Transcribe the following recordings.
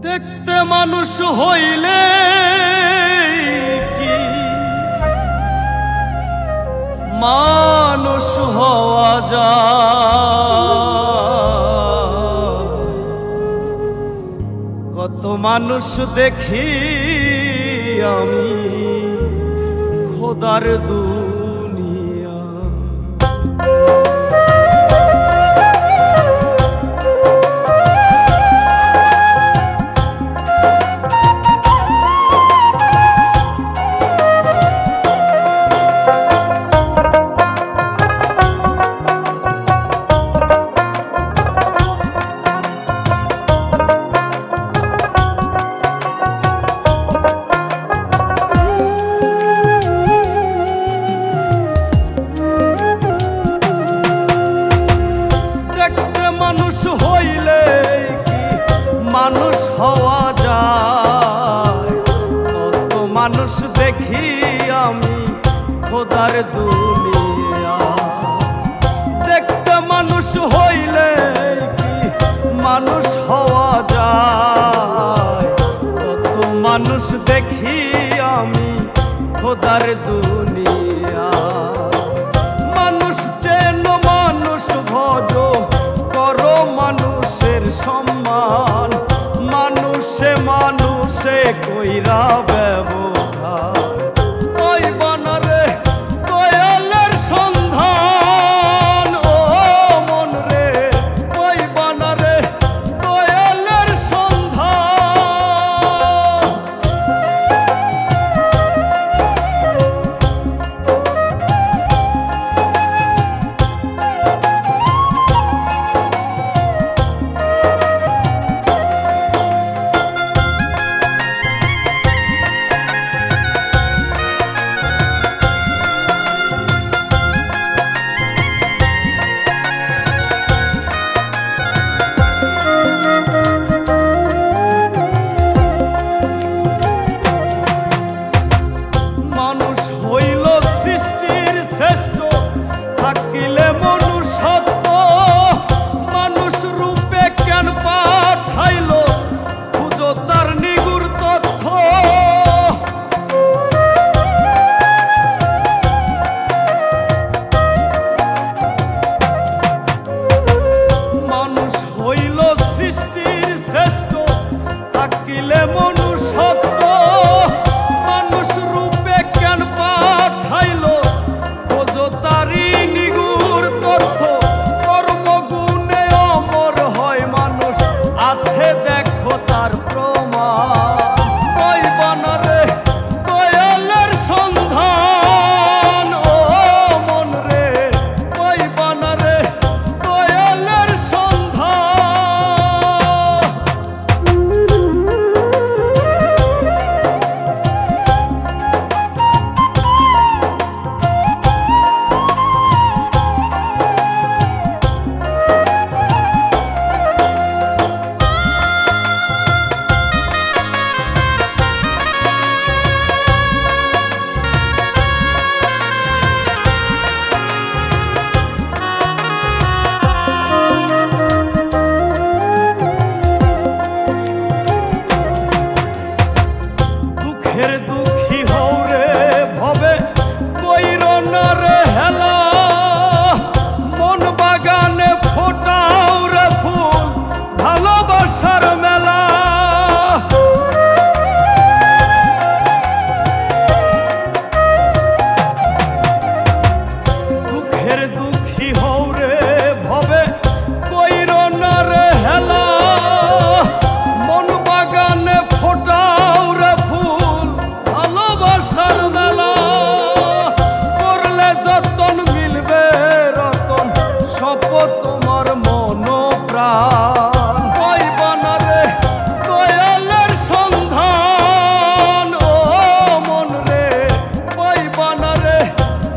দেখতে মানুষ হইলে কি মানুষ হওয়া যায়? কত মানুষ দেখি আমি খোদার দুনিয়া। মানুষ হওয়া যায়? কত মানুষ দেখি আমি খোদার দুনিয়া। দেখতে মানুষ হইলে কি মানুষ হওয়া যায়? কত মানুষ দেখি আমি খোদার দুনিয়া। মানুষ চেন মানুষ ভজ করো মানুষের সম্মান, মানুষে মানুষে কইরা ব্যবহার। ওই বানারে দয়ালের সন্ধান, ও মন রে ওই বানারে দয়ালের সন্ধান। থাকিলে মনুষ্যত্ব মানুষ রূপে কেন পাঠাইল খুঁজো তার নিগুড় তথ্য। মানুষ হইল সৃষ্টির শ্রেষ্ঠ থাকিলে মনুষ্যত্ব মানুষ রূপে কেন পাঠাইল খোঁজো তারি তথ্য। কর্মগুণে অমর হয় মানুষ আছে দেখো তার প্রমাণ। ওই বানারে দয়ালের সন্ধান, ও মন রে ওই বানারে দয়ালের সন্ধান। দুঃখী হও রে ভবে কইর না রে হেলা, মন বাগানে ফোটাও রে ফুল ভালোবাসার মেলা। দুঃখী হও রে ভবে কইর না রে হেলা, মন বাগানে ফোটাও রে ফুল ভালোবাসার মেলা। করলে যতন মিলবে রতন শপথ তোমার মন প্রাণ। ওই বানারে দয়ালের সন্ধান, ও মন রে ওই বানারে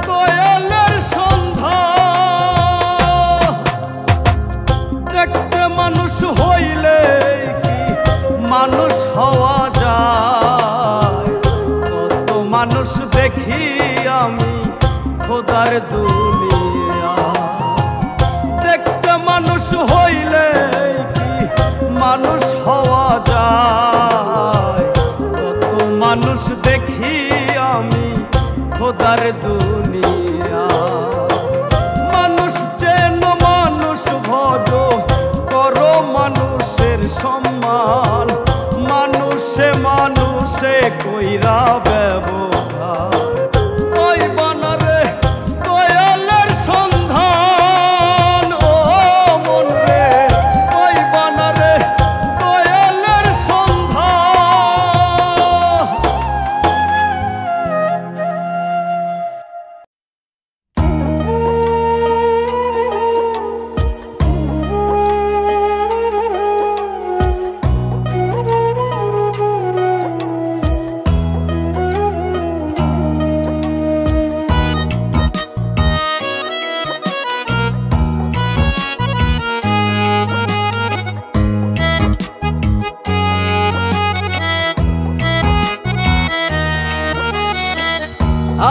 দয়ালের সন্ধান। দেখতে মানুষ হইলে কি মানুষ হওয়া যায়? কত মানুষ দেখি আমি খোদার দুনিয়া। দেখতে মানুষ হইলে কি মানুষ হওয়া হওয়া যায়। কত মানুষ দেখি আমি খোদার দুনিয়া। মানুষ চেন মানুষ ভজ করো মানুষের সম্মান, মানুষে মানুষে কইরা ব্যবহার। ওই বানারে দয়ালের সন্ধান, ও মন রে ওই বানারে দয়ালের সন্ধান।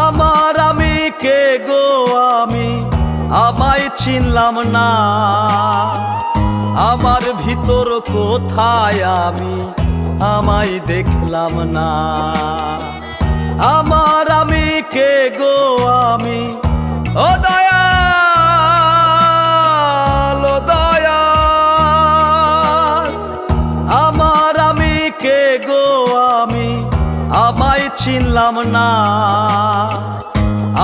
আমার আমি কে গো আমি, আমায় চিনলাম না। আমার ভিতর কোথায় আমি, আমায় দেখলাম না। আমার আমি কে গো আমি, ও দয়াল ও দয়াল। আমার আমি কে গো আমি, আমায় চিনলাম না।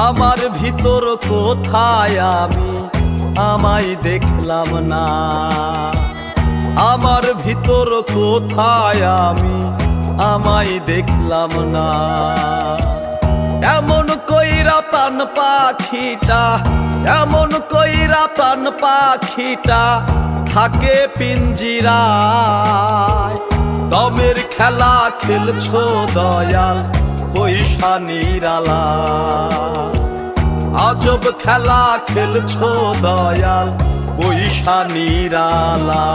আমার ভিতর কোথায় আমি, আমায় দেখলাম না। আমার ভিতর কোথায় আমি, আমায় দেখলাম না। এমন কইরা প্রাণ পাখিটা, এমন কইরা প্রাণ পাখিটা থাকে পিঞ্জিরায়। দমের খেলা খেলছো দয়াল পয়সা নিরালা। আজব খেলা খেলছো দয়াল পয়সা নিরালা।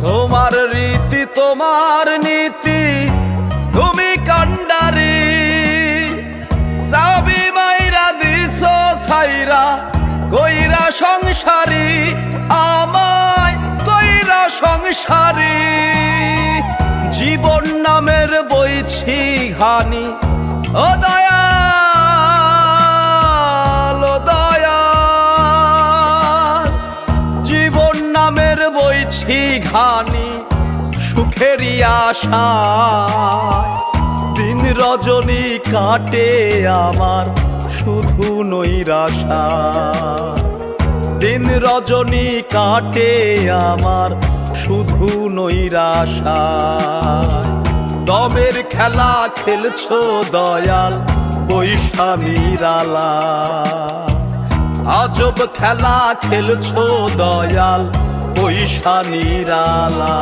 তোমার রীতি তোমার নীতি তুমি কান্ডারি। সাবি মাইরা দিছো ছাইরা কইরা সংসারী, আমায় কইরা সংসারী। জীবন নামের বইছি ঘানি, ও দয়াল ও দয়াল। জীবন নামের বইছি ঘানি সুখেরই আশায়। দিন রজনী কাটে আমার শুধু নৈরাশা। দিন রজনী কাটে আমার শুধু নৈরাশা। দমের খেলা খেলছো দয়াল পয়সা নিরালা। আজব খেলা খেলছো দয়াল পয়সা নিরালা।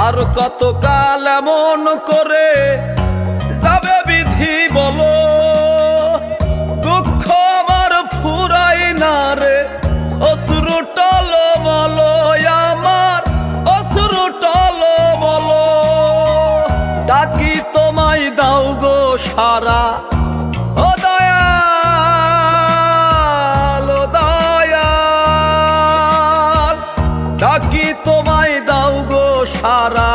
আর কতকাল এমন করে যাবে বিধি বলো। দুঃখ আমার ফুরাই না রে অশ্রু টলমল। আমার অশ্রু টলমল। ডাকি তোমায় দাও গো সারা, ও দয়াল ও দয়াল। ডাকি তোমায় দাও গো সারা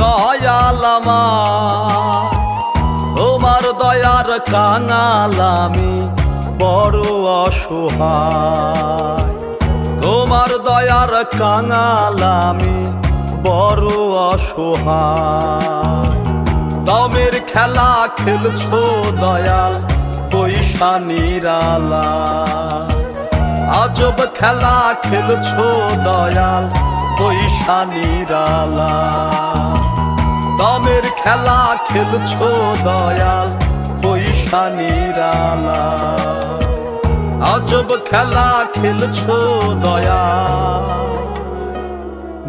দয়াল আমার। তোমার দয়ার কাঙাল আমি বড় অসহায়। তোমার দয়ার কাঙাল আমি বড় অসহায়। দমের খেলা খেলছো দয়াল পয়সা নিরালা আজব খেলা খেলছো দয়াল পয়সা নিরালা দমের খেলা খেলছো দয়াল পয়সা নিরালা আজব খেলা খেলছো দয়াল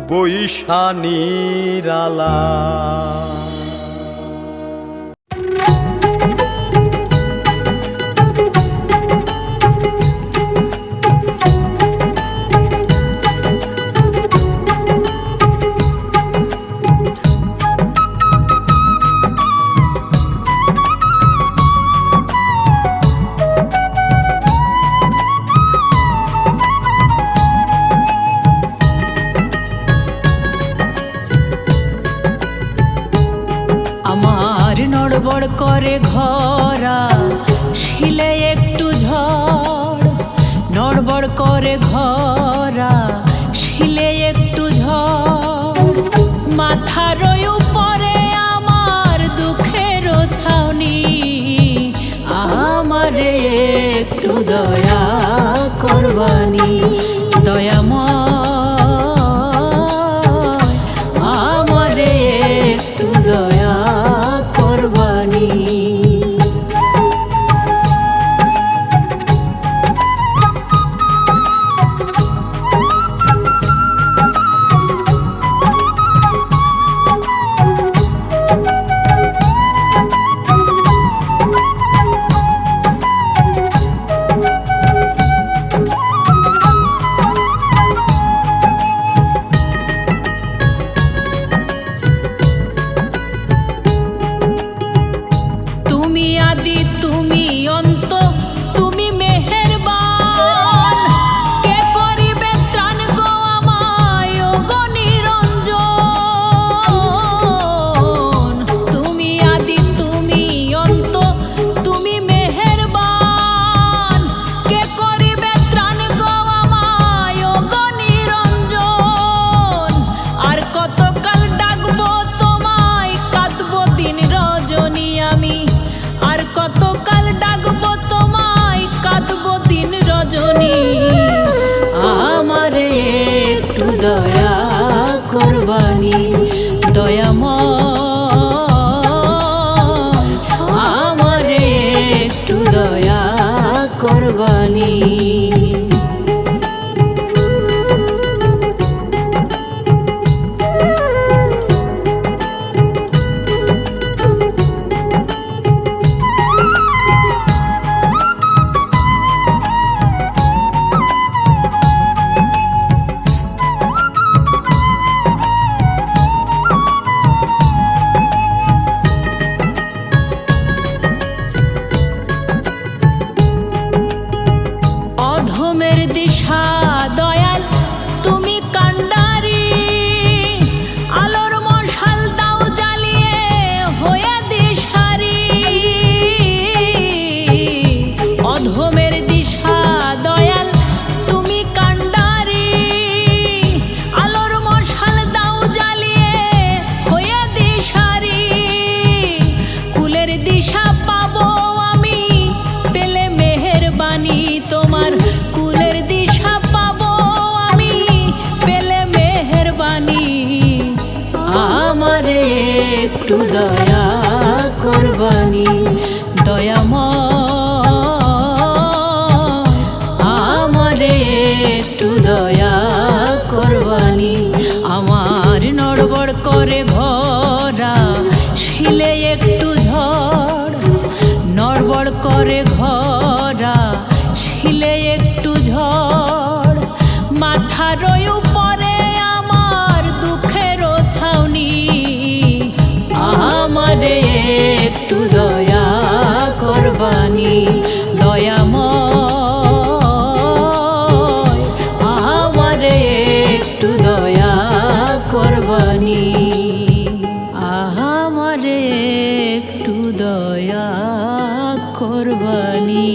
পয়সা নিরালা। নড়বড় করে ঘরা শিলে একটু ঝড়, নড়বড় করে ঘরা শিলে একটু ঝড়, মাথার উপরে আমার দুঃখের ছাউনি, আমারে একটু দয়া করবানি দয়াময়, আমারে একটু দয়া করবানি। আমারে একটু দয়া করবানি দয়াময়, আমারে একটু দয়া করবানি। অধমের দিশা দয়াল তুমি কান্ডারি, আলোর মশাল দাও জ্বালিয়ে হয়ে দিশারি। অধমের দিশা দয়াল তুমি কান্ডারি, আলোর মশাল দাও জ্বালিয়ে হয়ে দিশারি। কুলের দিশা পাবো আমি পেলে মেহেরবানি তোমার, কুলের দিশা পাবো আমি পেলে মেহেরবানি। আমারে একটু দয়া করবানি দয়াময়, আমারে একটু দয়া করবানি। আমার নড়বড় করে ঘরা শিলে একটু ঝড়, নড়বড় করে ঘরা শিলে একটু ঝড়, মাথার উপরে আমার দুঃখের ছাউনি, আমারে একটু দয়া করবানি দয়াময়, আমারে একটু দয়া করবানি, আমারে একটু দয়া করবানি।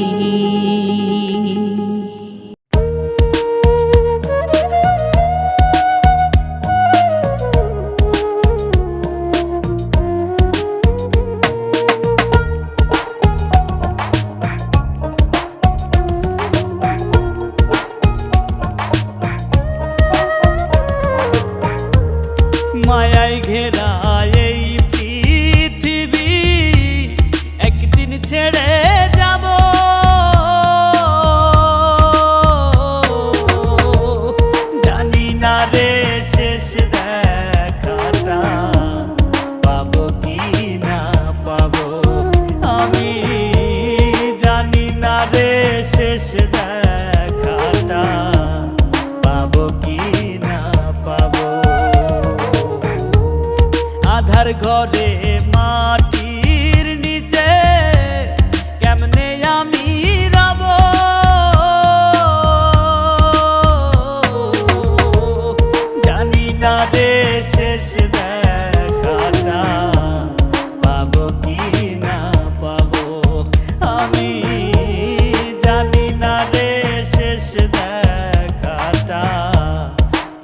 একদিন ছেড়ে যাব জানি না রে শেষ দেখাটা পাবো কি না পাবো আমি জানি না রে শেষ দেখাটা পাবো কি না পাবো আধার ঘরে মাটির নিচে কেমনে আমি রব জানি না রে শেষ দেখাটা পাবো কি না পাবো আমি জানি না রে শেষ দেখাটা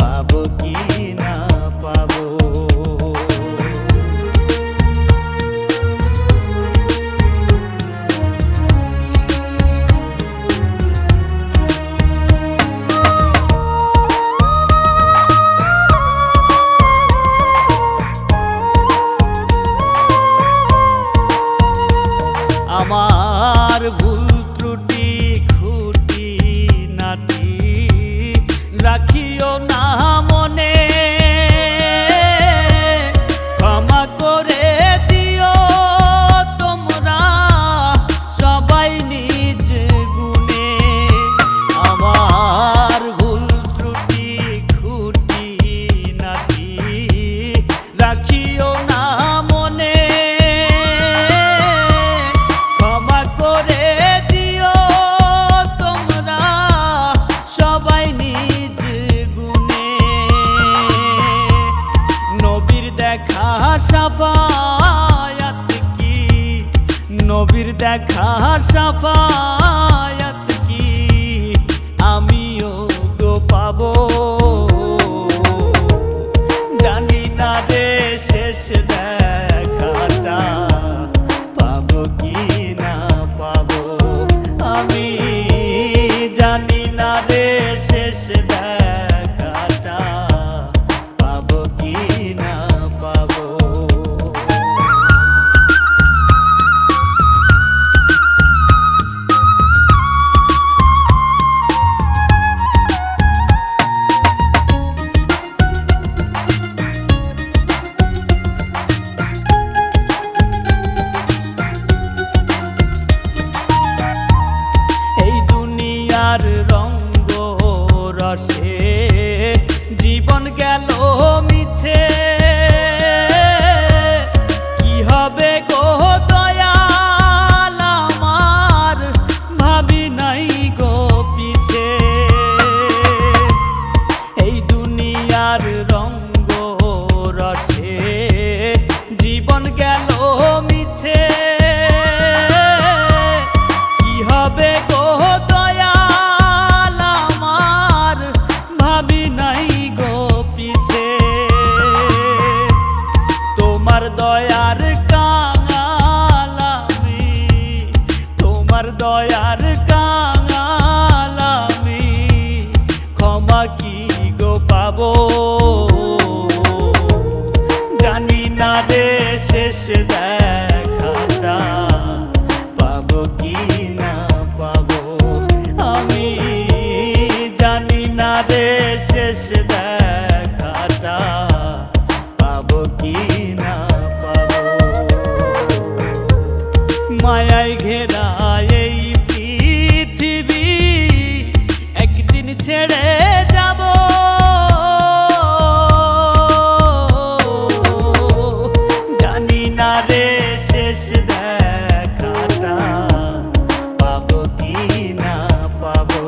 পাবো কি না পাবো আমার ভুল ত্রুটি খুঁটি নাটি রাখিও না মনে ক্ষমা করে দিও তোমরা সবাই নিজ গুণে আমার ভুল ত্রুটি খুঁটি নাটি রাখিও না মনে ক্ষমা করে দিও তোমরা সবাই নিজ গুণে নবীর দেখা সাফায়াত কি নবীর দেখা সাফায়াত কি আমিও তো পাবো জানি না রে শেষ দেখাটা পাবো কি না পাবো আমি জানি না রে শেষ দেখাটা পাবো কি না পাবো দুনিয়ার রঙ্গ রসে জীবন গেল মিছে কি হবে গো দয়াল আমার ভাবি নাই গো পিছে এই দুনিয়ার রঙ্গ রসে জীবন গেল মিছে কি হবে গো দয়াল আমার ভাবি নাই গো পিছে তোমার দয়ার কাঙাল আমি তোমার দয়ার কাঙাল আমি ক্ষমা কি গো পাবো জানি না রে শেষ দেখাটা পাবো কি না পাবো আমি জানি না রে শেষ দেখাটা পাবো কি না পাবো মায়ায় ঘেরা এই পৃথিবী একদিন ছেড়ে যাব জানি না রে শেষ দেখাটা পাবো কি না পাবো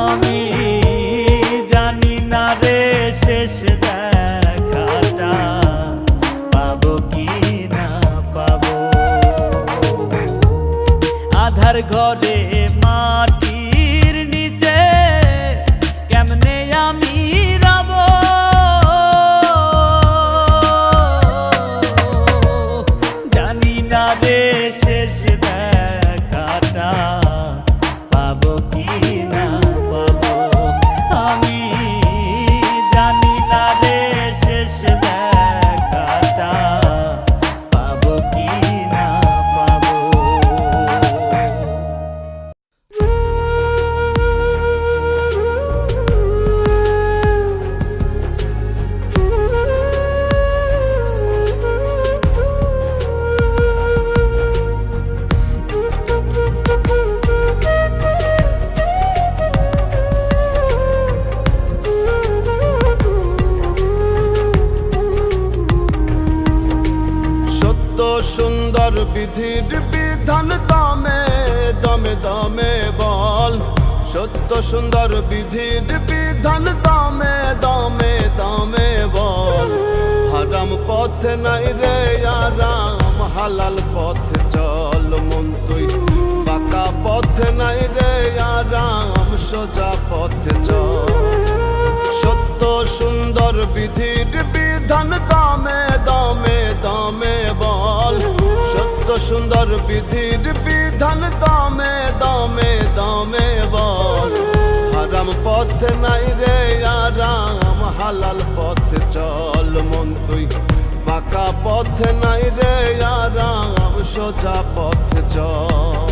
আমি জানি না রে শেষ দেখাটা পাবো কি না পাবো আধার ঘরে মাটির নিচে কেমনে আমি রব জানি না রে শেষ দেখাটা পাবো কি না পাবো আমি জানি না রে শেষ দেখাটা পাবো কি না পাবো বিধির বিধান দমে দমে দমে বল, সত্য সুন্দর বিধির বিধান দমে দমে দমে বল। হারাম পথে নাই রে আরাম, হালাল পথে চল মন তুই, বাঁকা পথে নাই রে আরাম, সোজা পথে চল। সত্য সুন্দর বিধির বিধান দমে দমে দমে বল, সত্য সুন্দর বিধির বিধান দমে দমে দমে বল। হারাম পথে নাই রে আরাম, হালাল পথে চল মন তুই, বাঁকা পথে নাই রে আরাম, সোজা পথে চল।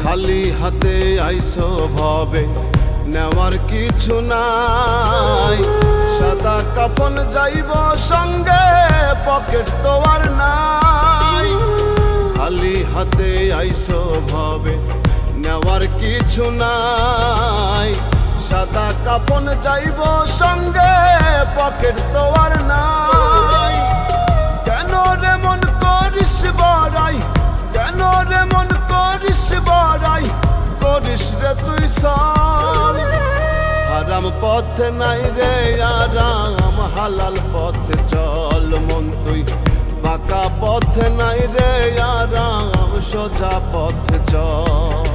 খালি হাতে আইসো ভাবে নেওয়ার কিছু নাই, সাদা কাফন যাইব সঙ্গে পকেট তো আর নাই। খালি হাতে আইসো ভাবে নেওয়ার কিছু নাই, সাদা কাফন যাইব সঙ্গে পকেট তো আর নাই। কেন রে মন করিস বড়াই, কেন রে মন করিস বড়াই, করিস রে তুই সব। হারাম পথে নাই রে আরাম, হালাল পথে চল মন তুই, বাঁকা পথে নাই রে আরাম, সোজা পথে চল।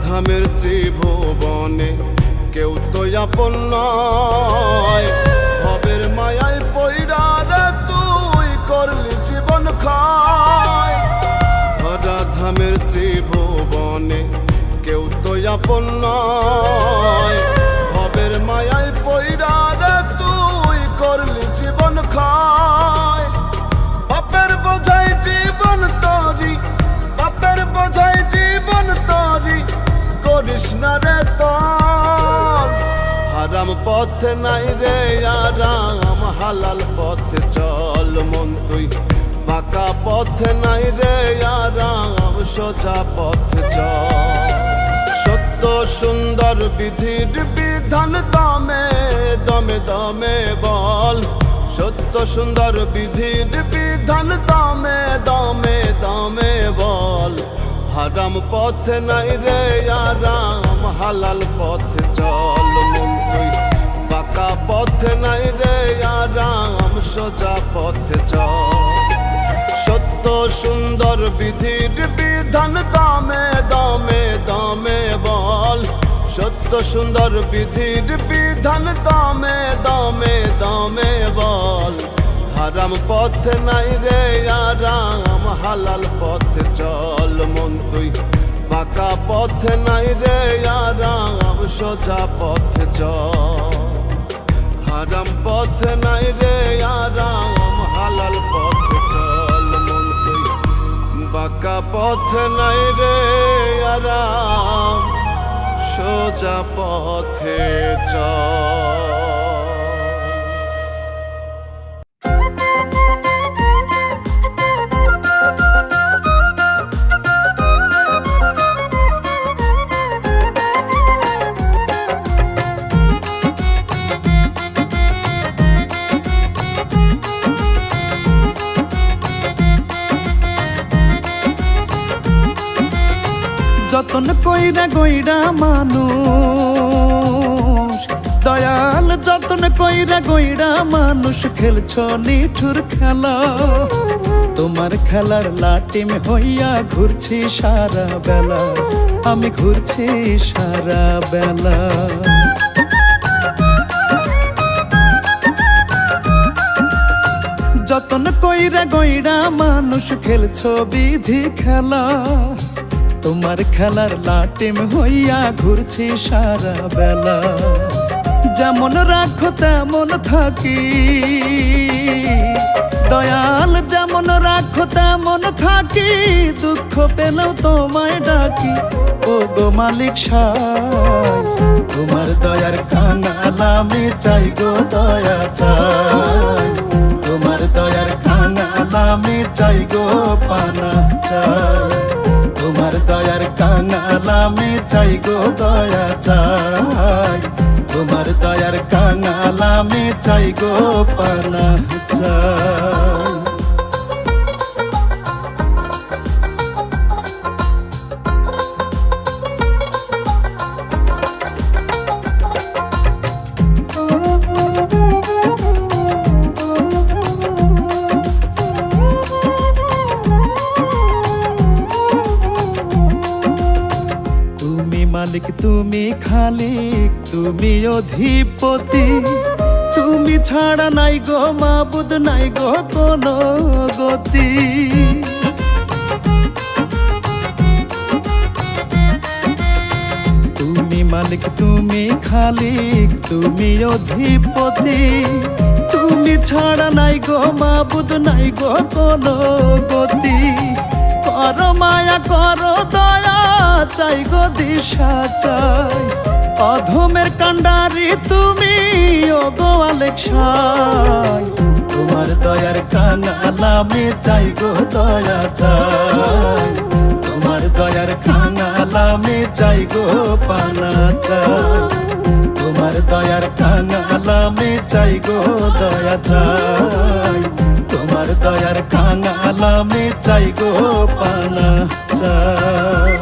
ধামের ত্রিভুবনে কেউ তো আপন নয়, ভবের মায়ায় পইরা রে তুই করলি জীবন ক্ষয়। ধরা ধামের ত্রিভুবনে কেউ তো আপন নয়, ভবের মায়ায় পইরা রে তুই করলি জীবন ক্ষয়। বাপের বোঝাই জীবন তরি, বাপের বোঝাই জীবন তরি, করিস না রে তোর। হারাম পথে নাই রে আরাম, হালাল পথে চল মন তুই, বাঁকা পথে নাই রে আরাম, সোজা পথে চল। সত্য সুন্দর বিধির বিধান দমে দমে দমে বল, সত্য সুন্দর বিধির বিধান দমে দমে দমে বল। হারাম পথে নাই রে আরাম, হালাল পথে চল মন তুই, বাঁকা পথে নাই রে আরাম, সোজা পথে চল। সত্য সুন্দর বিধির বিধান দমে দমে দমে বল, সত্য সুন্দর বিধির বিধান দমে দমে দমে বল। হারাম পথে নাই রে আরাম, হালাল পথে চল মন তুই, বাঁকা পথে নাই রে আরাম, সোজা পথে চল। হারাম পথে নাই রে আরাম, হালাল পথে চল মন তুই, বাঁকা পথে নাই রে আরাম, সোজা পথে চল। যতন কইরা গইরা মানুষ, দয়াল যতন কইরা গইরা মানুষ, খেলছ নিঠুর খেলা। তোমার খেলার লাটিম হইয়া ঘুরছি সারা বেলা, আমি ঘুরছি সারা বেলা। কইরা গইরা মানুষ খেলছো বিধি খেলা, তোমার খেলার লাটিম হইয়া ঘুরছি সারা বেলা। যেমন রাখো তেমন থাকি দয়াল, যেমন রাখো তেমন থাকি, দুঃখ পেলেও তোমায় ডাকি। ও গো মালিক সাই, তোমার দয়ার কাঙাল আমি চাই গো দয়া চাই, তোমার দয়ার কাঙাল আমি চাই গো পানা চাই, তোমার দয়ার কাঙাল আমি চাই গো দয়া চাই, তোমার দয়ার কাঙাল আমি চাই গো পানা চাই। মালিক তুমি খালিক, তুমি অধিপতি, তুমি ছাড়া নাই গো মাবুদ, নাই গো কোনো গতি। তুমি মালিক তুমি খালিক, তুমি অধিপতি, তুমি ছাড়া নাই গো মাবুদ, নাই গো কোনো গতি। করো মায়া করো দয়া চাই গো দিশা চাই, অধমের কান্ডারি তুমি ও গো আলেক সাই, তোমার দয়ার কাঙাল আমি চাই গো দয়া চাই, তোমার দয়ার কাঙাল আমি চাই গো পানা চাই, তোমার দয়ার কাঙাল আমি চাই গো দয়া চাই, তোমার দয়ার কাঙাল আমি চাই গো পানা চাই।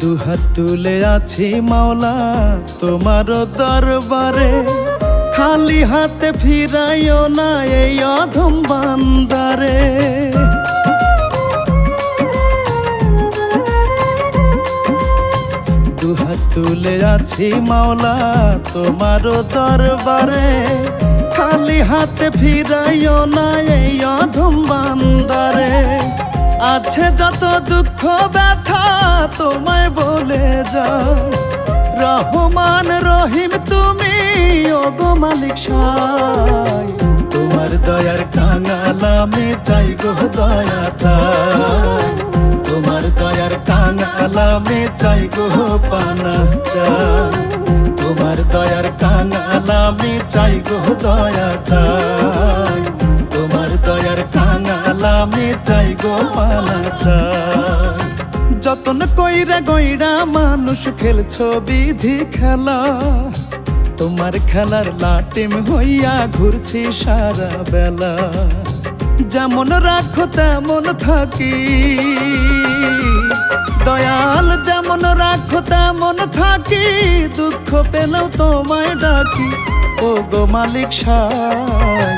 দুহাত তুলে আছি মাওলা তোমার দরবারে, খালি হাতে ফিরাইও না এই অধম বান্দারে। দুহাত তুলে আছি মাওলা তোমার দরবারে, খালি হাতে ফিরাইও না এই অধম বান্দারে। আছে যত দুঃখ ব্যথা তোমায় বলে যাও, রহমান রহিম তুমি ও গো মালিক সাই, তোমার দয়ার কাঙাল আমি চাই গো দয়া চাই, তোমার দয়ার কাঙাল আমি চাই গো পানা চাই, তোমার দয়ার কাঙাল আমি চাই গো দয়া চাই, তোমার দয়ার কাঙাল আমি চাই গো পানা চাই। যতন কইরা গইরা মানুষ খেলছো বিধি খেলা, তোমার খেলার লাটিম হইয়া ঘুরছি সারা বেলা। যেমন রাখো তেমন থাকি দয়াল, যেমন রাখো তেমন থাকি, দুঃখ পেলেও তোমায় ডাকি। ও গো মালিক সাই,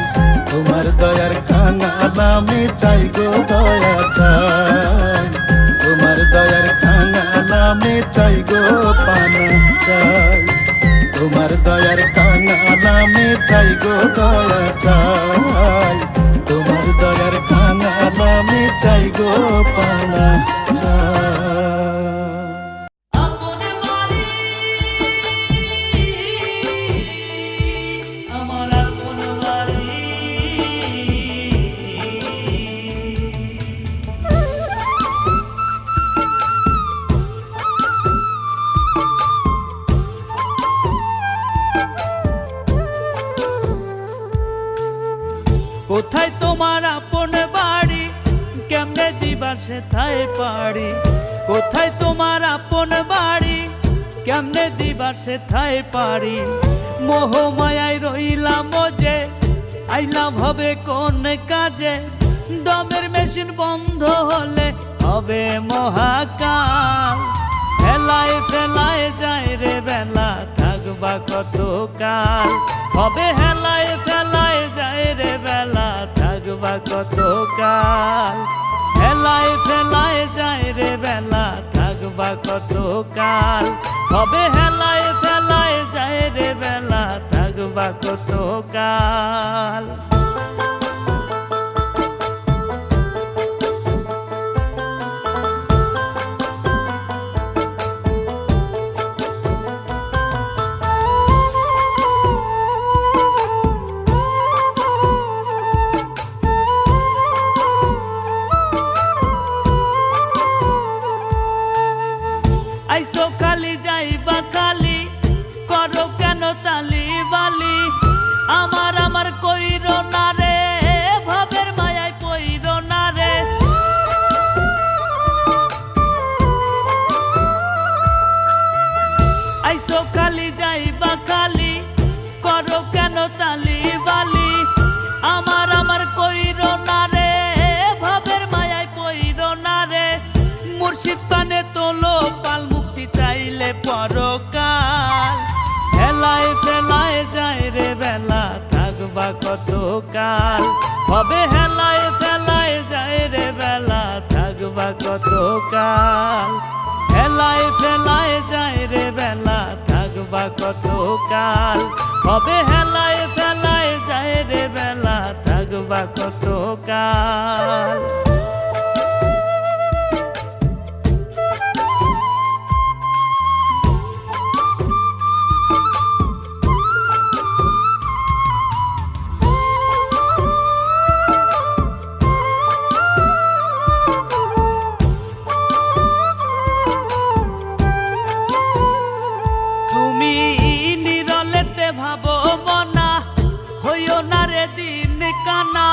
তোমার দয়ার কাঙাল আমি চাই গো দয়া চাই, তোমার দয়ার কাঙাল আমি চাই গো পানা চাই, তোমার দয়ার কাঙাল আমি চাই গো দয়া চাই, তোমার দয়ার কাঙাল আমি চাই গো পানা চাই। কোথায় তোমার আপন বাড়ি, কেমনে দিবা সেথায় পারি। কোথায় তোমার আপন বাড়ি, কেমনে দিবা সেথায় পারি। মোহ মায়ায় রইলাম যে, আইলাম হবে কোন কাজে। দমের মেশিন বন্ধ হলে হবে মহাকাল। ফেলায় ফেলায় যায় রে বেলা, থাকব থাকবা কত কাল, হবে হেলায় ফেলায় যায় রে বেলা, থাকবা কত কাল, হেলায় ফেলায় যায় রে বেলা, থাকবা কত কাল, হবে হেলায় ফেলায় যায় রে বেলা, থাকবা কত কাল। আইসো খালি যাইবা খালি, করো কেন তালি বালি, আমার আমার কইরো না রে, ভাবের মায়ায় পইরো না রে। আইসো খালি যাইবা খালি, করো কেন তালি বালি, আমার আমার কইরো না রে, ভাবের মায়ায় পইরো না রে। মুর্শিদ পানে তোলো পাল, মুক্তি চাইলে পরকাল, হেলায় ফেলায় যায় রে বেলা, থাকবা কত কাল, হবে হেলায় ফেলায় যায় রে বেলা, থাকবা কত কাল, হেলায় ফেলায় যায় রে বেলা, থাকবা কত কাল, হবে হেলায় ফেলায় যায় রে বেলা, থাকবা কত কাল। তুমি নিরলেতে ভাবো মনা, হইও না রে দিন কানা,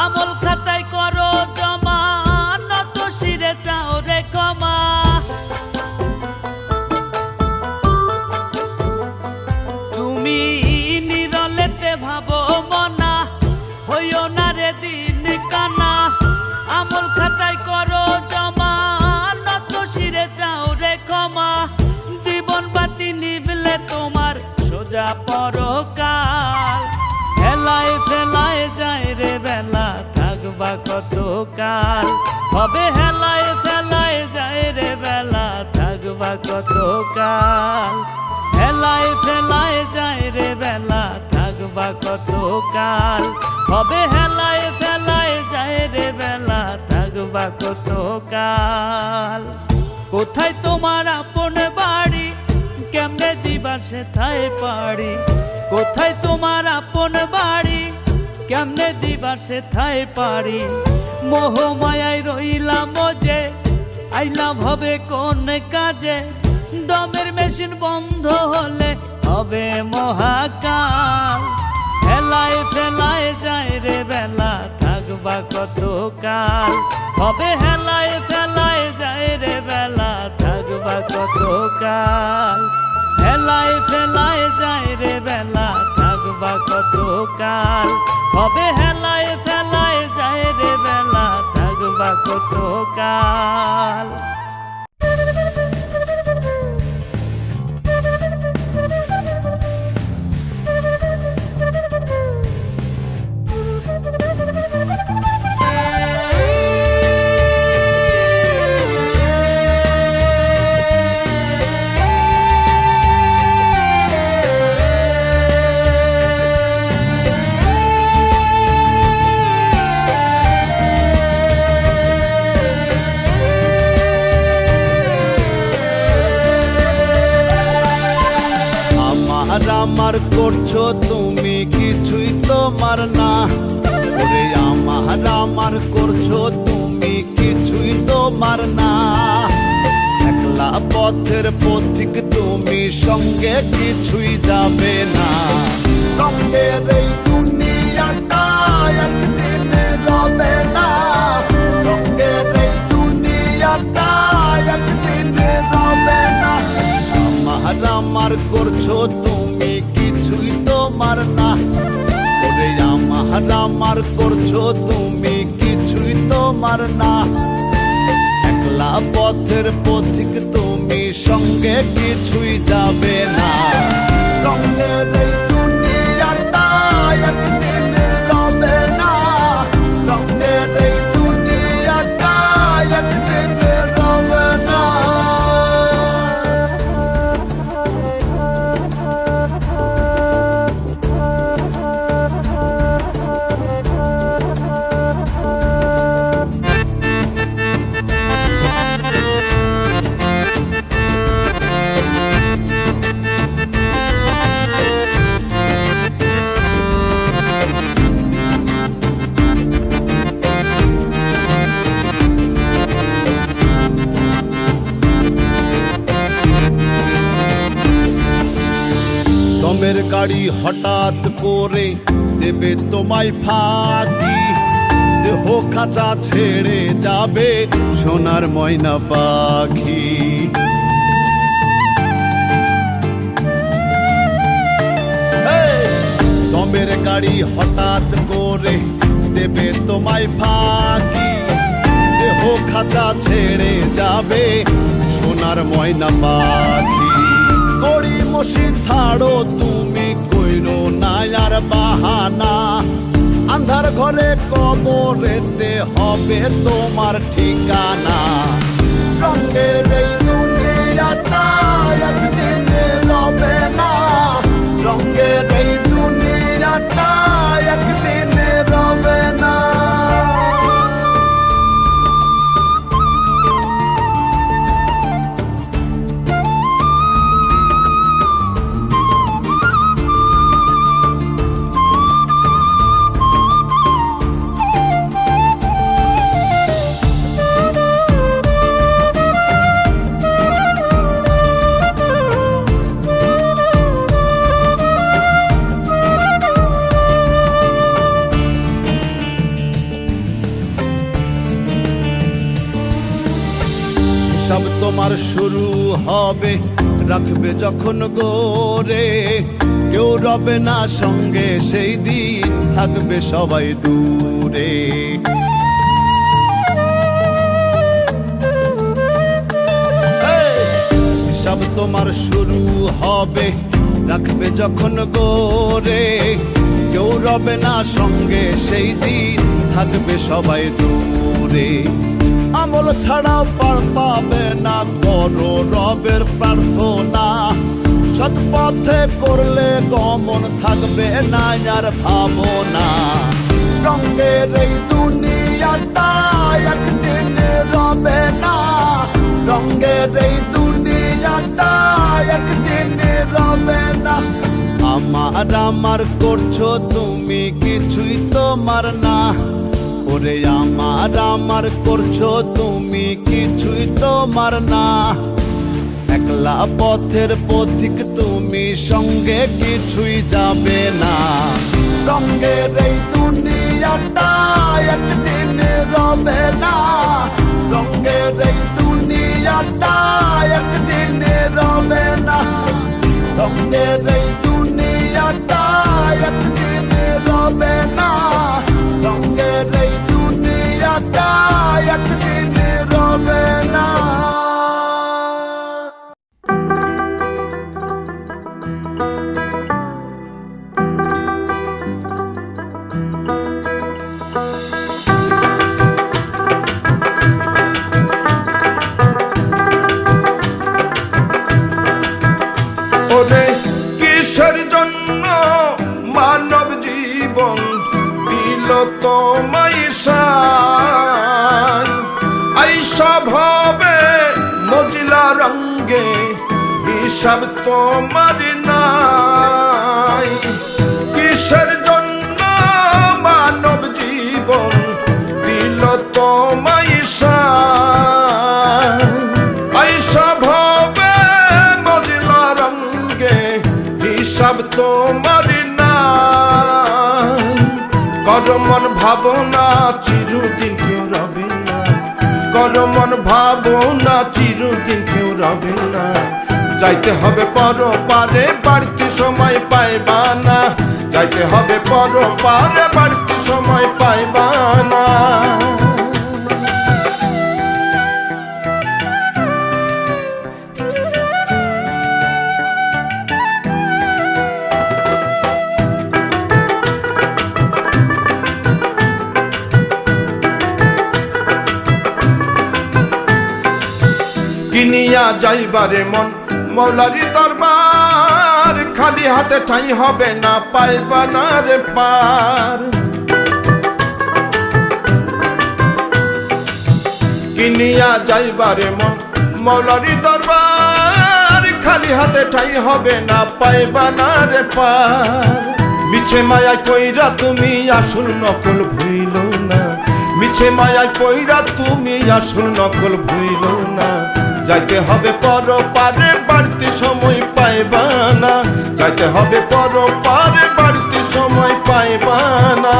আমল খাতায় করো জমা, নত শিরে চাও রে ক্ষমা। তুমি নিরলেতে ভাবো মনা, হইও না রে দিন কানা, আমল খাতায় করো জমা, নত শিরে চাও রে ক্ষমা। জীবন বাতি নিভলে তোমার সোজা পরকাল, হেলায় ফেলায় যায় রে বেলা, থাকবা কত কাল, হবে হেলায় ফেলায় যায় রে বেলা, থাকবা কত কাল, হেলায় ফেলায় যায় রে বেলা, থাকবা কত কাল, হবে হেলায় ফেলায় যায় রে বেলা, থাকবা কত কাল। কোথায় তোমার আপন বাড়ি, কেমনে দিবা সেথায় পারি, কোথায় তোমার আপন বাড়ি, কেমনে দিবা সেথায় পারি। মোহ মায়ায় রইলাম যে, আইলাম হবে কোন কাজে, দমের মেশিন বন্ধ হলে হবে মহাকাল, হেলায় ফেলায় যায় রে বেলা, থাকবা কত কাল, হবে হেলায় ফেলায় যায় রে বেলা, থাকবা কত কাল, হেলায় ফেলায় যায় রে বেলা, থাকবা কত কাল, হবে হেলায় ফেলায় যায় রে বেলা, থাকবা কত কাল। আমার করছো তুমি কিছুই তোমার না, ওরে আমার করছো তুমি কিছুই তোমার না। একলা পথের পথিক তুমি, সঙ্গে কিছুই যাবে না। রঙের এই দুনিয়াটা একদিন রবে না, রঙের এই দুনিয়াটা একদিন রবে না। আমার করছো তুমি কিছুই তোমার না, ওরে আমার করছো তুমি কিছুই তোমার না। একলা পথের পথিক তুমি, সঙ্গে কিছুই যাবে না। দমের গাড়ি হঠাৎ করে দেবে তোমায় ফাঁকি, দেহ খাঁচা ছেড়ে যাবে সোনার ময়না পাখি। দমের গাড়ি হঠাৎ করে দেবে তোমায় ফাঁকি, দেহ খাঁচা ছেড়ে যাবে সোনার ময়না পাখি। গড়ি মশি ছাড়ো তুমি, কইরো না আর বাহানা, আন্ধার ঘরে কবরেতে হবে তোমার ঠিকানা। রঙের এই দুনিয়াটা একদিন রবে না, রঙের এই দুনিয়াটা একদিন রবে না। সব তোমার শুরু হবে, রাখবে যখন গোরে, কেউ রবে না সঙ্গে সেই দিন, থাকবে সবাই দূরে। সব তোমার শুরু হবে, রাখবে যখন গোরে, কেউ রবে না সঙ্গে সেই দিন, থাকবে সবাই দূরে। আমল ছাড়া পার পাবে না, করো রবের প্রার্থনা, সৎ পথে করলে গমন, থাকবে না আর ভাবনা। রঙের এই দুনিয়াটা একদিন রবে না, রঙের এই দুনিয়াটা একদিন রবে না। আমার করছো তুমি, কিছুই তোমার না, ওরে আমার করছো তুমি, কিছুই তোমার না। একলা পথের পথিক তুমি, সঙ্গে কিছুই যাবে না। রঙের এই দুনিয়াটা একদিন রবে না, রঙের এই দুনিয়াটা একদিন রবে না। রঙের এই দুনিয়াটা একদিন রবে না, রঙের এই দুনিয়াটা একদিন রবে না। ওরে কিসের জন্য মানব জীবন দিল তোমায় শান, আইসা ভাবে মজিলা রঙ্গে, হিসাব তোমার নাই। কিসের জন্য মানব জীবন দিল তোমায় শান, আইসা ভাবে মজিলা রঙ্গে, হিসাব তোমার নাই। করমন ভাবনা চিরদিন কেউ রবে না, করমন ভাবনা চিরদিন কেউ রবে না। যাইতে হবে পরপারে, বাড়তি সময় পাইবা না, যাইতে হবে পরপারে, বাড়তি সময় পাইবা না। কিনিয়া যাইবারে মন মৌলারি দরবার, খালি হাতে ঠাই হবে না, পাইবা না রে পার। কিনিয়া যাইবারে মন মৌলারি দরবার, খালি হাতে ঠাই হবে না, পাইবা না রে পার। মিছে মায়ায় কইরা তুমি আসল নকল ভুইল না, মিছে মায়ায় কইরা তুমি আসল নকল ভুইল না। যাইতে হবে পরপারে, বাড়তি সময় পাইবা না, যাইতে হবে পরপারে বাড়িতে সময় পাইবা না।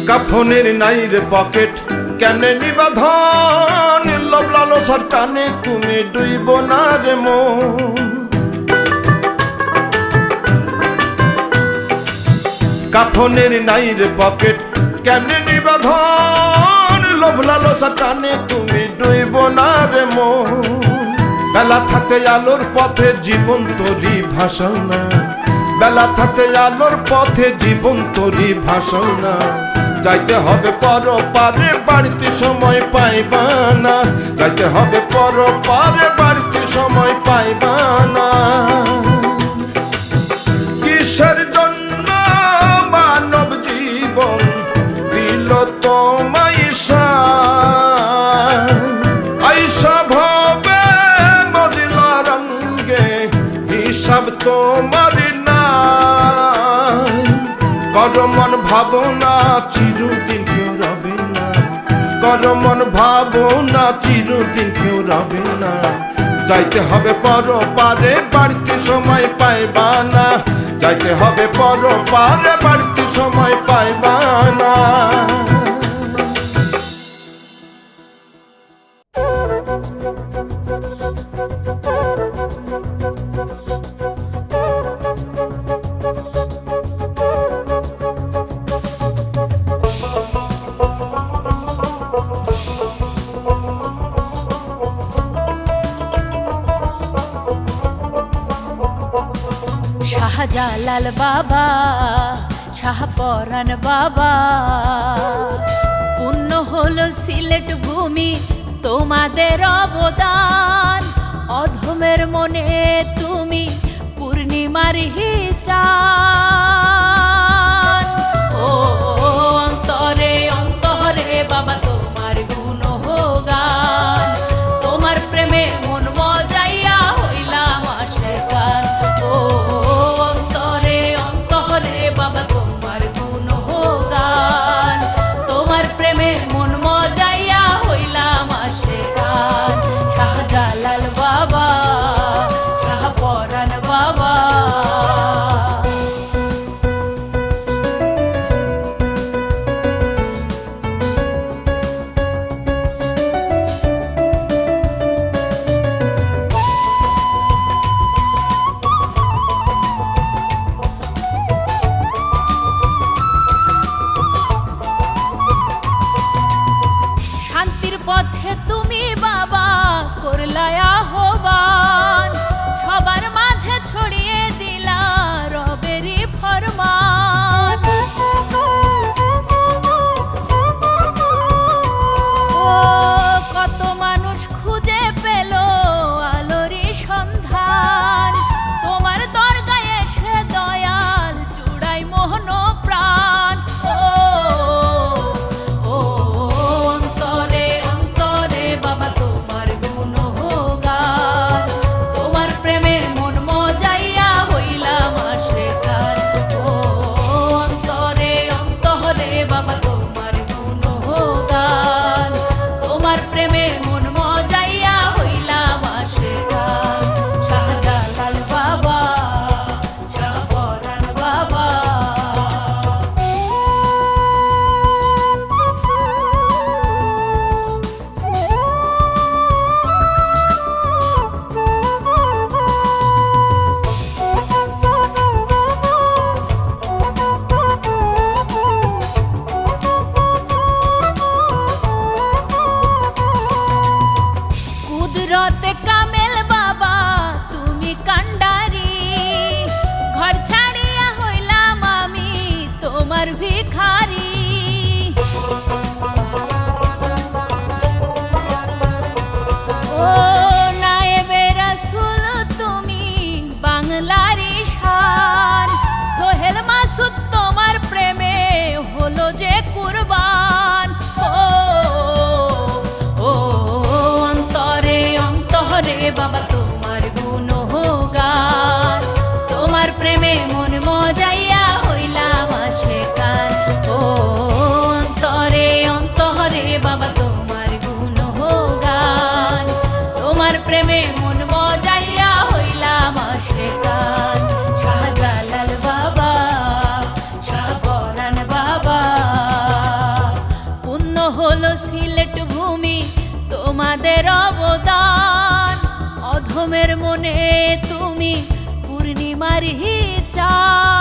কাফনের নাই রে পকেট কেমনে নিবাধন, লোভ লালসার টানে তুমি ডুইব না রে মন। কাফনের নাই রে পকেট কেমনে নিবাধন, লোভ লালসার টানে তুমি ডুইব না রে মন। বেলা থাকতে আলোর পথে জীবন তোরই ভাষণা, বেলা থাকতে আলোর পথে জীবন তোরই ভাষণা। যাইতে হবে পরপারে বাড়িতে সময় পাইবা না, যাইতে হবে পরপারে বাড়িতে সময় পাইবা না। কিসের জন্য মানব জীবন দিল তোমায় আইসা ভবে মদিনা রঙ্গে, হিসাব তোমার না। কর মন ভাবনা চিরদিন কেউ রবে না, কর মন ভাবনা চিরদিন কেউ রবে না। যাইতে হবে পরপারে বাড়িতে সময় পাইবা না, যাইতে হবে পরপারে বাড়িতে সময় পাইবা না। শাহজালাল বাবা, শাহপরাণ বাবা, পূর্ণ হলো সিলেট ভূমি তোমাদের অবদান। অধমের মনে তুমি পূর্ণিমার চান। ও অন্তরে অন্তরে বাবা তোমার গুণগান, তোমার প্রেমে মন মজাইয়া হইলাম আশেকান। ও অন্তরে অন্তরে বাবা তোমার গুণগান, তোমার প্রেমে মন মজাইয়া হইলাম আশেকান। শাহজালাল বাবা, শাহপরাণ বাবা। শান্তির পথে তুমি বাবা করলাই আহ্বান, সবার মাঝে ছড়িয়ে দিলা রবেরই ফরমান। ও কত মানুষ খুঁজে পেল আলোরই সন্ধান, তোমার দরগায় এসে দয়াল চূড়াই মোহন প্রাণ। ও অন্তরে অন্তরে বাবা তোমার গুণগান, তোমার প্রেমে মন মজাইয়া হইলাম আশেকান। ও অন্তরে অন্তরে বাবা তোমার গুণগান, তোমার প্রেমে মন মজাইয়া হইলাম আশেকান। শাহজালাল বাবা, শাহপরাণ বাবা। কুদরতে কামেল বাবা তুমি কান্ডারি, ঘর ছাড়িয়া হইলাম আমি তোমার ভিখারি। ও নায়েবে রাসূল তুমি বাংলারই শান, সোহেল মাসুদ তোমার প্রেমে হলো যে কুরবান। ও অন্তরে অন্তরে বাবা প্রেমে মন মজাইয়া হইলাম আশিকান। শাহজালাল বাবা, শাহপরাণ বাবা, পুণ্য হলো সিলেট ভূমি তোমাদের অবদান। অধমের মনে তুমি পূর্ণিমার চাঁদ।